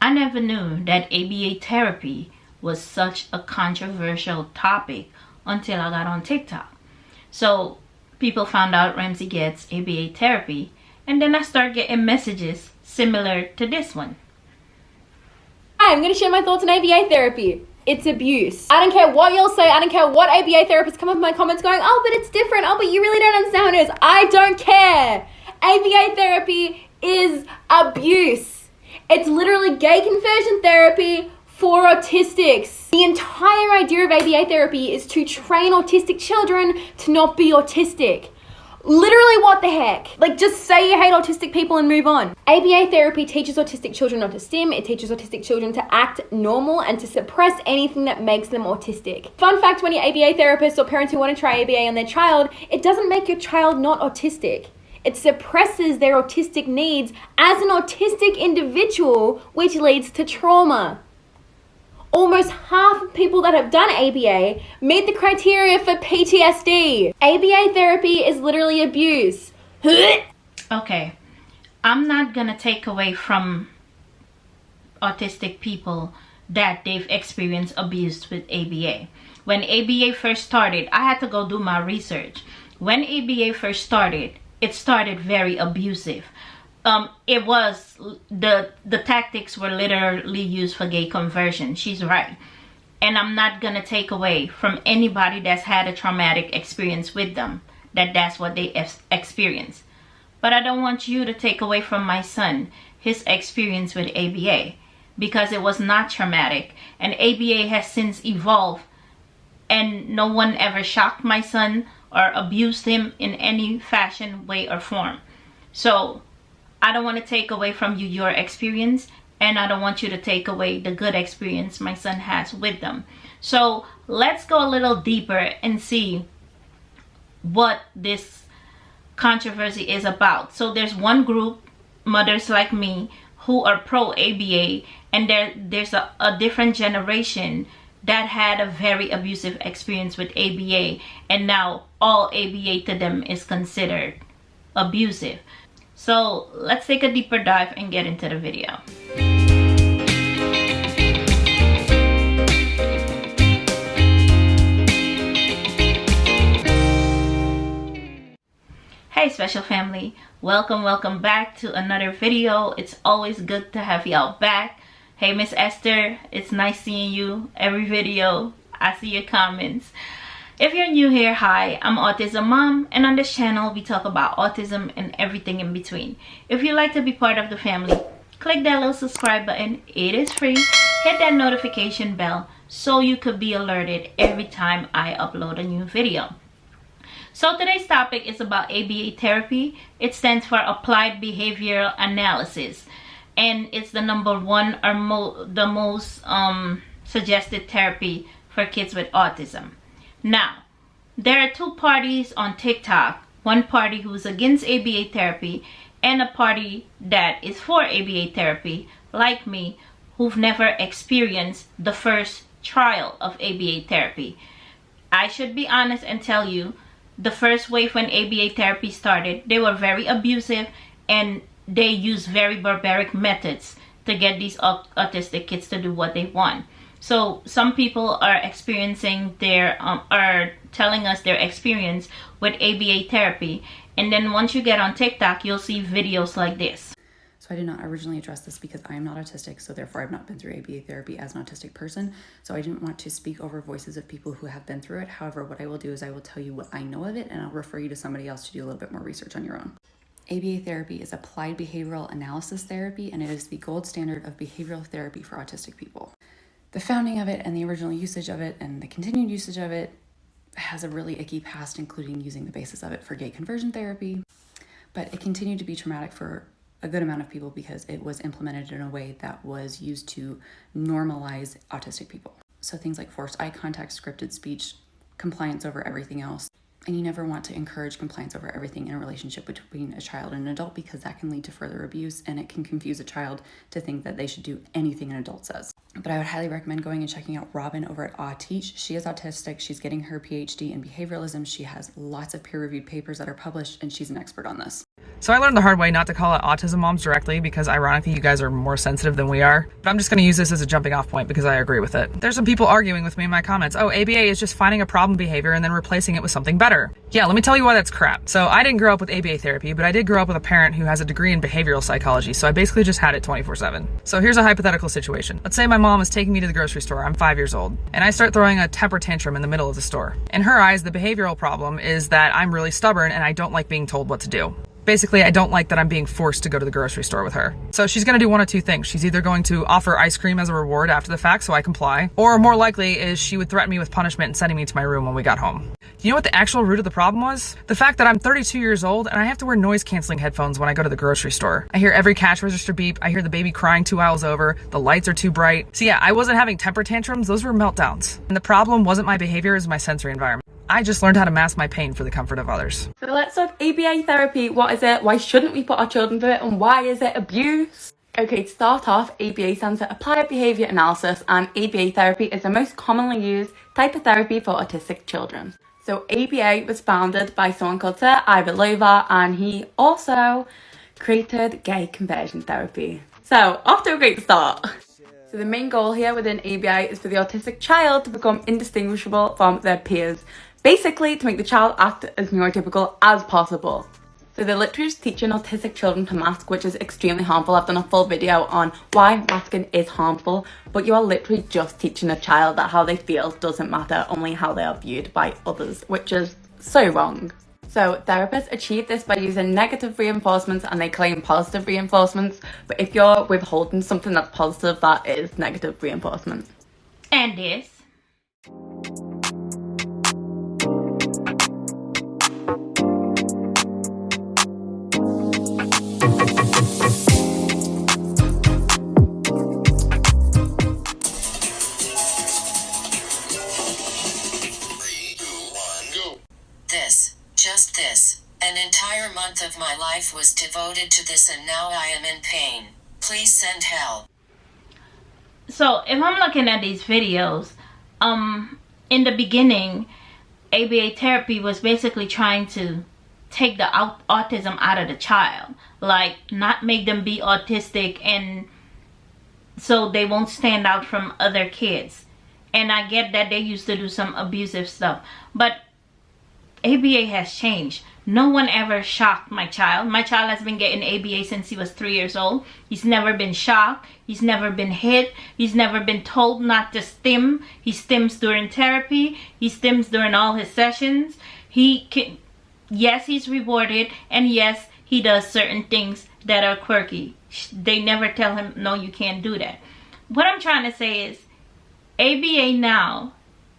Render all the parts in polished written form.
I never knew that ABA therapy was such a controversial topic until I got on TikTok. So people found out Ramsey gets ABA therapy, and then I started getting messages similar to this one. Hi, I'm going to share my thoughts on ABA therapy. It's abuse. I don't care what you'll say. I don't care what ABA therapists come up in my comments going, oh, but it's different. Oh, but you really don't understand what it is. I don't care. ABA therapy is abuse. It's literally gay conversion therapy for autistics. The entire idea of ABA therapy is to train autistic children to not be autistic. Literally, what the heck? Like, just say you hate autistic people and move on. ABA therapy teaches autistic children not to stim. It teaches autistic children to act normal and to suppress anything that makes them autistic. Fun fact, when you're ABA therapists or parents who want to try ABA on their child, it doesn't make your child not autistic. It suppresses their autistic needs as an autistic individual, which leads to trauma. Almost half of people that have done ABA meet the criteria for PTSD. ABA therapy is literally abuse. Okay, I'm not gonna take away from autistic people that they've experienced abuse with ABA. When ABA first started, I had to go do my research. When ABA first started, it started very abusive. It was the tactics were literally used for gay conversion. She's right. And I'm not gonna take away from anybody that's had a traumatic experience with them that that's what they experienced. But I don't want you to take away from my son his experience with ABA, because it was not traumatic, and ABA has since evolved, and no one ever shocked my son or abused him in any fashion, way, or form. So I don't want to take away from you your experience, and I don't want you to take away the good experience my son has with them. So let's go a little deeper and see what this controversy is about. So there's one group, mothers like me, who are pro-ABA, and there's a different generation that had a very abusive experience with ABA, and now all ABA to them is considered abusive. So let's take a deeper dive and get into the video. Hey special family, welcome back to another video. It's always good to have y'all back. Hey Miss Esther, it's nice seeing you every video. I see your comments. If you're new here, hi, I'm Autism Mom, and on this channel we talk about autism and everything in between. If you'd like to be part of the family, click that little subscribe button. It is free. Hit that notification bell so you could be alerted every time I upload a new video. So today's topic is about ABA therapy. It stands for Applied Behavioral Analysis, and it's the #1 or the most suggested therapy for kids with autism. Now, there are two parties on TikTok. One party who's against ABA therapy and a party that is for ABA therapy, like me, who've never experienced the first trial of ABA therapy. I should be honest and tell you, the first wave when ABA therapy started, they were very abusive and they used very barbaric methods to get these autistic kids to do what they want. So some people are experiencing are telling us their experience with ABA therapy, and then once you get on TikTok, you'll see videos like this. So I did not originally address this because I am not autistic, so therefore I've not been through ABA therapy as an autistic person. So I didn't want to speak over voices of people who have been through it. However, what I will do is I will tell you what I know of it, and I'll refer you to somebody else to do a little bit more research on your own. ABA therapy is applied behavioral analysis therapy, and it is the gold standard of behavioral therapy for autistic people. The founding of it and the original usage of it and the continued usage of it has a really icky past, including using the basis of it for gay conversion therapy. But it continued to be traumatic for a good amount of people because it was implemented in a way that was used to normalize autistic people. So things like forced eye contact, scripted speech, compliance over everything else. And you never want to encourage compliance over everything in a relationship between a child and an adult, because that can lead to further abuse, and it can confuse a child to think that they should do anything an adult says. But I would highly recommend going and checking out Robin over at AuTeach. She is autistic. She's getting her PhD in behavioralism. She has lots of peer-reviewed papers that are published, and she's an expert on this. So I learned the hard way not to call out autism moms directly because ironically you guys are more sensitive than we are. But I'm just going to use this as a jumping off point because I agree with it. There's some people arguing with me in my comments. Oh, ABA is just finding a problem behavior and then replacing it with something better. Yeah, let me tell you why that's crap. So I didn't grow up with ABA therapy, but I did grow up with a parent who has a degree in behavioral psychology. So I basically just had it 24/7. So here's a hypothetical situation. Let's say my mom is taking me to the grocery store. I'm 5 years old and I start throwing a temper tantrum in the middle of the store. In her eyes, the behavioral problem is that I'm really stubborn and I don't like being told what to do. Basically, I don't like that I'm being forced to go to the grocery store with her. So she's gonna do one of two things. She's either going to offer ice cream as a reward after the fact so I comply, or more likely is she would threaten me with punishment and sending me to my room when we got home. You know what the actual root of the problem was? The fact that I'm 32 years old and I have to wear noise-canceling headphones when I go to the grocery store. I hear every cash register beep, I hear the baby crying 2 aisles over, the lights are too bright. So yeah, I wasn't having temper tantrums, those were meltdowns. And the problem wasn't my behavior, it was my sensory environment. I just learned how to mask my pain for the comfort of others. So let's talk ABA therapy. What is it? Why shouldn't we put our children through it? And why is it abuse? Okay, to start off, ABA stands for Applied Behaviour Analysis, and ABA therapy is the most commonly used type of therapy for autistic children. So ABA was founded by someone called Sir Ivalova, and he also created gay conversion therapy. So off to a great start. So the main goal here within ABA is for the autistic child to become indistinguishable from their peers. Basically, to make the child act as neurotypical as possible. So they're literally just teaching autistic children to mask, which is extremely harmful. I've done a full video on why masking is harmful, but you are literally just teaching a child that how they feel doesn't matter, only how they are viewed by others, which is so wrong. So therapists achieve this by using negative reinforcements and they claim positive reinforcements, but if you're withholding something that's positive, that is negative reinforcement. And this. Just this. An entire month of my life was devoted to this and now I am in pain. Please send help. So if I'm looking at these videos, in the beginning, ABA therapy was basically trying to take the autism out of the child. Like, not make them be autistic and so they won't stand out from other kids. And I get that they used to do some abusive stuff, but ABA has changed. No one ever shocked my child. My child has been getting ABA since he was 3 years old. He's never been shocked. He's never been hit. He's never been told not to stim. He stims during therapy. He stims during all his sessions. Yes, he's rewarded, and yes, he does certain things that are quirky. They never tell him, no, you can't do that. What I'm trying to say is, ABA now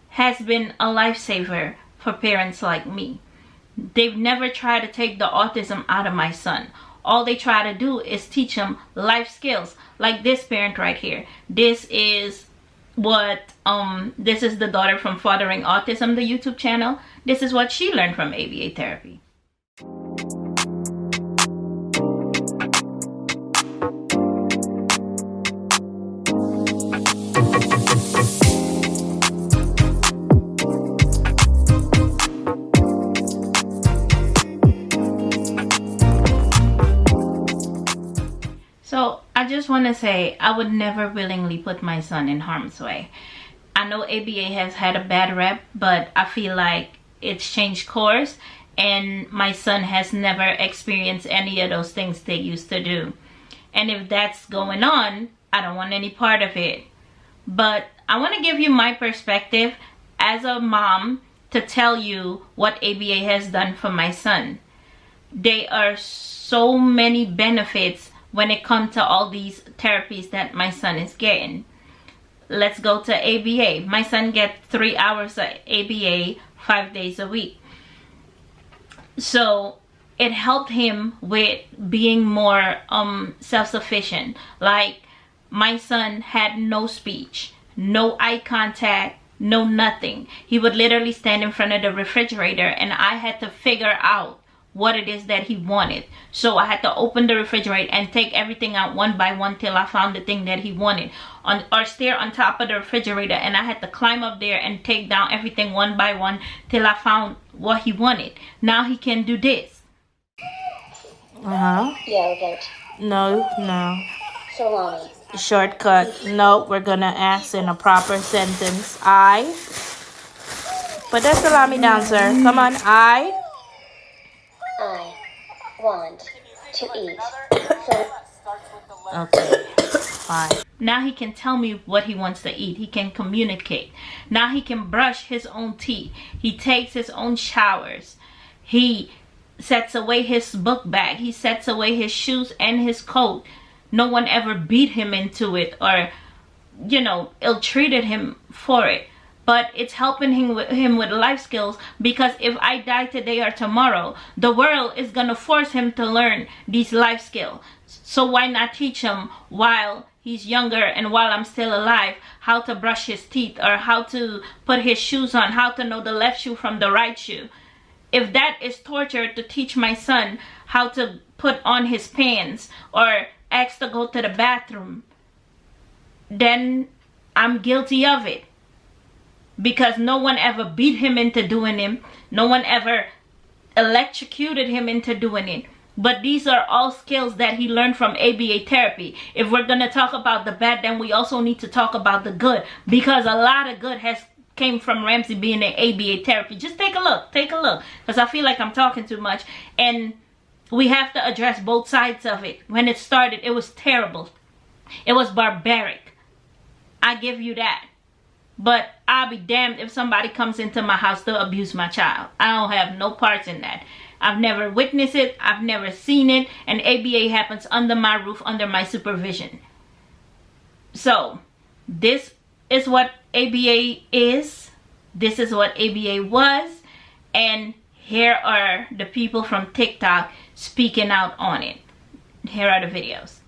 has been a lifesaver for parents like me. They've never tried to take the autism out of my son. All they try to do is teach him life skills, like this parent right here. This is what this is the daughter from Fathering Autism, the YouTube channel. This is what she learned from ABA therapy. So I just want to say, I would never willingly put my son in harm's way. I know ABA has had a bad rep, but I feel like it's changed course, and my son has never experienced any of those things they used to do. And if that's going on, I don't want any part of it. But I want to give you my perspective as a mom to tell you what ABA has done for my son. There are so many benefits when it comes to all these therapies that my son is getting. Let's go to ABA. My son gets 3 hours of ABA 5 days a week. So it helped him with being more self-sufficient. Like, my son had no speech, no eye contact, no nothing. He would literally stand in front of the refrigerator and I had to figure out what it is that he wanted. So I had to open the refrigerator and take everything out one by one till I found the thing that he wanted, or stare on top of the refrigerator, and I had to climb up there and take down everything one by one till I found what he wanted. Now he can do this. Yeah, right. No. Salami. Shortcut. No, we're gonna ask in a proper sentence. I. Put that salami down, sir. Come on. I want to eat. Okay. Fine. Now he can tell me what he wants to eat. He can communicate. Now he can brush his own teeth. He takes his own showers. He sets away his book bag. He sets away his shoes and his coat. No one ever beat him into it or, ill-treated him for it. But it's helping him with life skills, because if I die today or tomorrow, the world is going to force him to learn these life skills. So why not teach him while he's younger and while I'm still alive how to brush his teeth, or how to put his shoes on, how to know the left shoe from the right shoe. If that is torture to teach my son how to put on his pants or ask to go to the bathroom, then I'm guilty of it. Because no one ever beat him into doing it. No one ever electrocuted him into doing it. But these are all skills that he learned from ABA therapy. If we're going to talk about the bad, then we also need to talk about the good. Because a lot of good came from Ramsey being in ABA therapy. Just take a look. Because I feel like I'm talking too much. And we have to address both sides of it. When it started, it was terrible. It was barbaric. I give you that. But I'll be damned if somebody comes into my house to abuse my child. I don't have no parts in that. I've never witnessed it. I've never seen it. And ABA happens under my roof, under my supervision. So, this is what ABA is. This is what ABA was. And here are the people from TikTok speaking out on it. Here are the videos.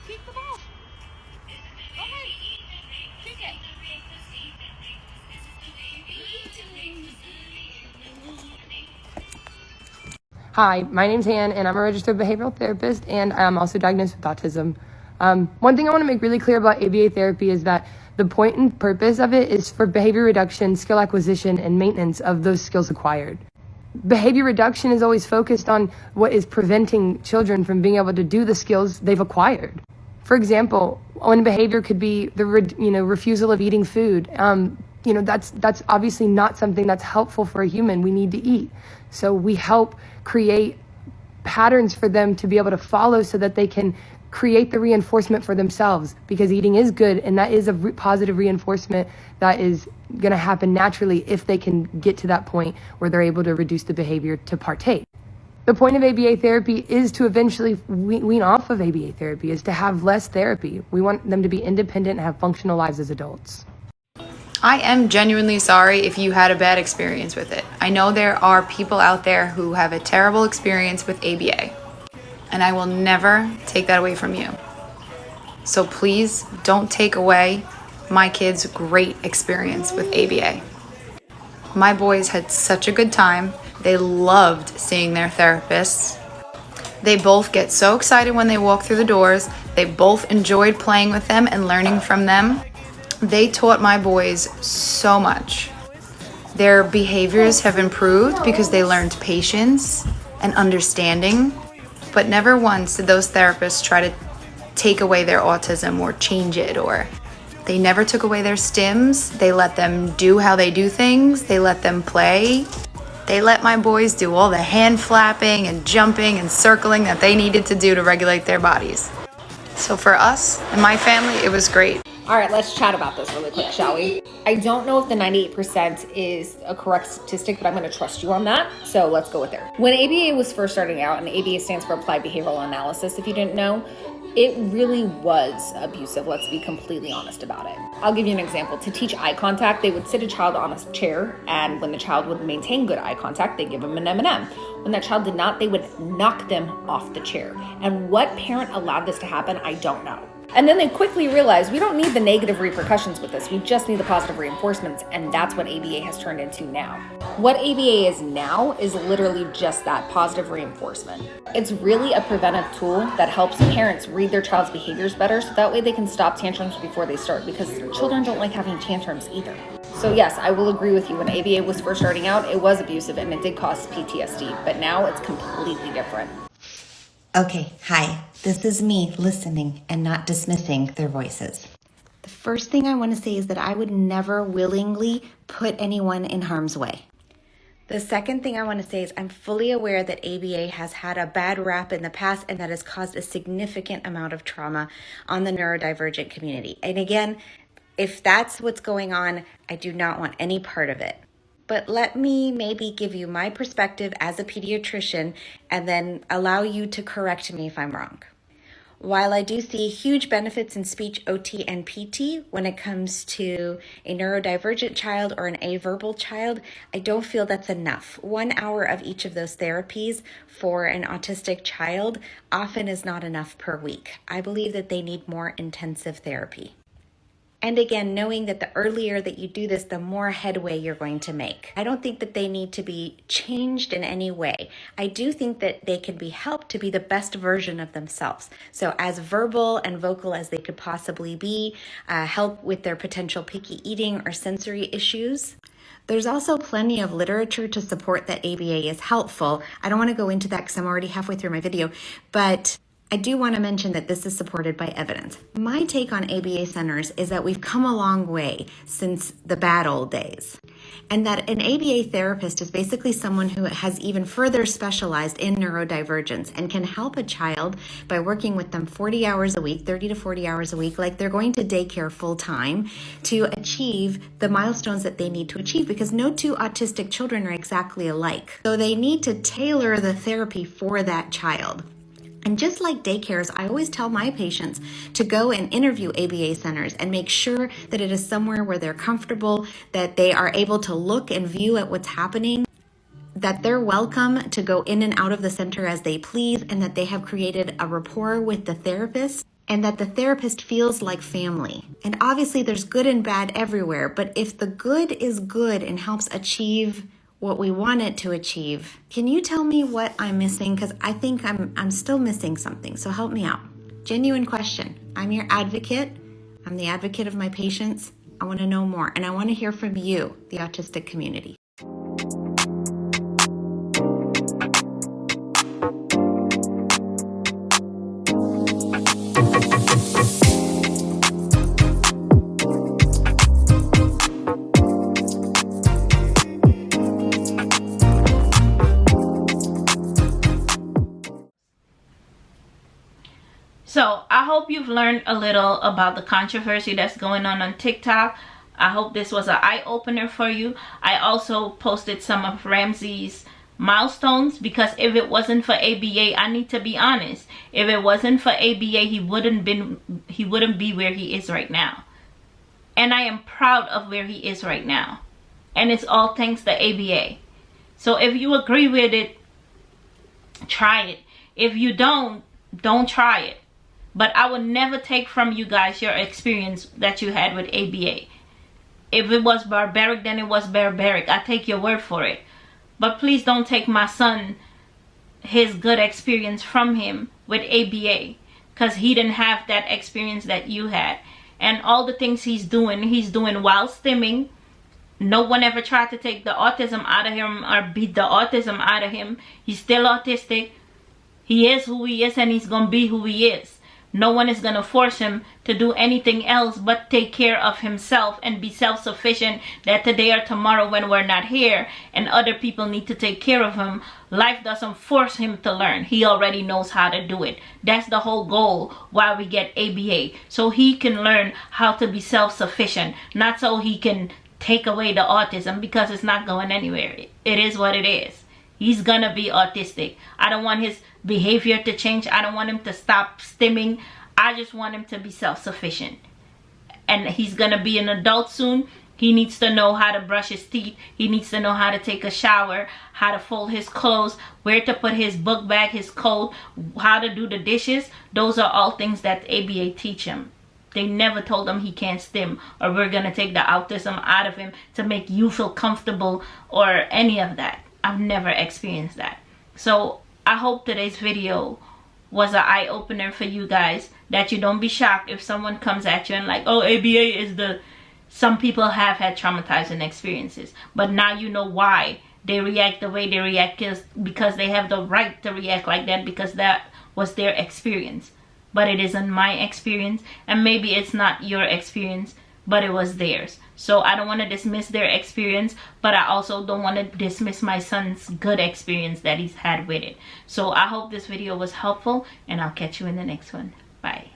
Kick the ball. Go ahead. Kick it. Hi, my name's Han, and I'm a registered behavioral therapist, and I'm also diagnosed with autism. One thing I want to make really clear about ABA therapy is that the point and purpose of it is for behavior reduction, skill acquisition, and maintenance of those skills acquired. Behavior reduction is always focused on what is preventing children from being able to do the skills they've acquired. For example, one behavior could be the refusal of eating food. That's obviously not something that's helpful for a human. We need to eat. So we help create patterns for them to be able to follow so that they can create the reinforcement for themselves, because eating is good, and that is a positive reinforcement that is going to happen naturally if they can get to that point where they're able to reduce the behavior to partake. The point of ABA therapy is to eventually wean off of ABA therapy, is to have less therapy. We want them to be independent and have functional lives as adults. I am genuinely sorry if you had a bad experience with it. I know there are people out there who have a terrible experience with ABA, and I will never take that away from you. So please don't take away my kids' great experience with ABA. My boys had such a good time. They loved seeing their therapists. They both get so excited when they walk through the doors. They both enjoyed playing with them and learning from them. They taught my boys so much. Their behaviors have improved because they learned patience and understanding, but never once did those therapists try to take away their autism or change it, or they never took away their stims. They let them do how they do things. They let them play. They let my boys do all the hand flapping and jumping and circling that they needed to do to regulate their bodies. So for us and my family, it was great. All right, let's chat about this really quick, shall we? I don't know if the 98% is a correct statistic, but I'm going to trust you on that. So let's go with it. When ABA was first starting out, and ABA stands for Applied Behavioral Analysis, if you didn't know, It really was abusive, let's be completely honest about it. I'll give you an example. To teach eye contact, they would sit a child on a chair, and when the child would maintain good eye contact, they'd give them an M&M. When that child did not, they would knock them off the chair. And what parent allowed this to happen, I don't know. And then they quickly realized we don't need the negative repercussions with this. We just need the positive reinforcements, and that's what ABA has turned into now. What ABA is now is literally just that, positive reinforcement. It's really a preventive tool that helps parents read their child's behaviors better, so that way they can stop tantrums before they start, because children don't like having tantrums either. So yes, I will agree with you. When ABA was first starting out, it was abusive and it did cause PTSD, but now it's completely different. Okay, hi. This is me listening and not dismissing their voices. The first thing I want to say is that I would never willingly put anyone in harm's way. The second thing I want to say is I'm fully aware that ABA has had a bad rap in the past and that has caused a significant amount of trauma on the neurodivergent community. And again, if that's what's going on, I do not want any part of it. But let me maybe give you my perspective as a pediatrician and then allow you to correct me if I'm wrong. While I do see huge benefits in speech, OT, and PT when it comes to a neurodivergent child or an averbal child, I don't feel that's enough. 1 hour of each of those therapies for an autistic child often is not enough per week. I believe that they need more intensive therapy. And again, knowing that the earlier that you do this, the more headway you're going to make. I don't think that they need to be changed in any way. I do think that they can be helped to be the best version of themselves. So as verbal and vocal as they could possibly be, help with their potential picky eating or sensory issues. There's also plenty of literature to support that ABA is helpful. I don't want to go into that because I'm already halfway through my video, but I do want to mention that this is supported by evidence. My take on ABA centers is that we've come a long way since the bad old days, and that an ABA therapist is basically someone who has even further specialized in neurodivergence and can help a child by working with them 40 hours a week, 30 to 40 hours a week, like they're going to daycare full time, to achieve the milestones that they need to achieve, because no two autistic children are exactly alike. So they need to tailor the therapy for that child. And just like daycares, I always tell my patients to go and interview ABA centers and make sure that it is somewhere where they're comfortable, that they are able to look and view at what's happening, that they're welcome to go in and out of the center as they please, and that they have created a rapport with the therapist, and that the therapist feels like family. And obviously there's good and bad everywhere, but if the good is good and helps achieve what we want it to achieve, can you tell me what I'm missing? Because I think I'm still missing something, so help me out. Genuine question. I'm your advocate. I'm the advocate of my patients. I want to know more, and I want to hear from you, the autistic community. So I hope you've learned a little about the controversy that's going on TikTok. I hope this was an eye-opener for you. I also posted some of Ramsey's milestones, because if it wasn't for ABA, I need to be honest, if it wasn't for ABA, he wouldn't be where he is right now. And I am proud of where he is right now. And it's all thanks to ABA. So if you agree with it, try it. If you don't try it. But I would never take from you guys your experience that you had with ABA. If it was barbaric, then it was barbaric. I take your word for it. But please don't take my son, his good experience from him with ABA. Because he didn't have that experience that you had. And all the things he's doing while stimming. No one ever tried to take the autism out of him or beat the autism out of him. He's still autistic. He is who he is, and he's going to be who he is. No one is going to force him to do anything else but take care of himself and be self-sufficient, that today or tomorrow when we're not here and other people need to take care of him, life doesn't force him to learn. He already knows how to do it. That's the whole goal why we get ABA. So he can learn how to be self-sufficient, not so he can take away the autism, because it's not going anywhere. It is what it is. He's gonna be autistic. I don't want his behavior to change. I don't want him to stop stimming. I just want him to be self-sufficient. And he's gonna be an adult soon. He needs to know how to brush his teeth. He needs to know how to take a shower, how to fold his clothes, where to put his book bag, his coat, how to do the dishes. Those are all things that ABA teach him. They never told him he can't stim, or we're gonna take the autism out of him to make you feel comfortable, or any of that. I've never experienced that. So I hope today's video was an eye-opener for you guys, that you don't be shocked if someone comes at you and like, oh, ABA is the... Some people have had traumatizing experiences, but now you know why they react the way they react, because they have the right to react like that, because that was their experience. But it isn't my experience, and maybe it's not your experience, but it was theirs. So I don't want to dismiss their experience, but I also don't want to dismiss my son's good experience that he's had with it. So I hope this video was helpful, and I'll catch you in the next one. Bye.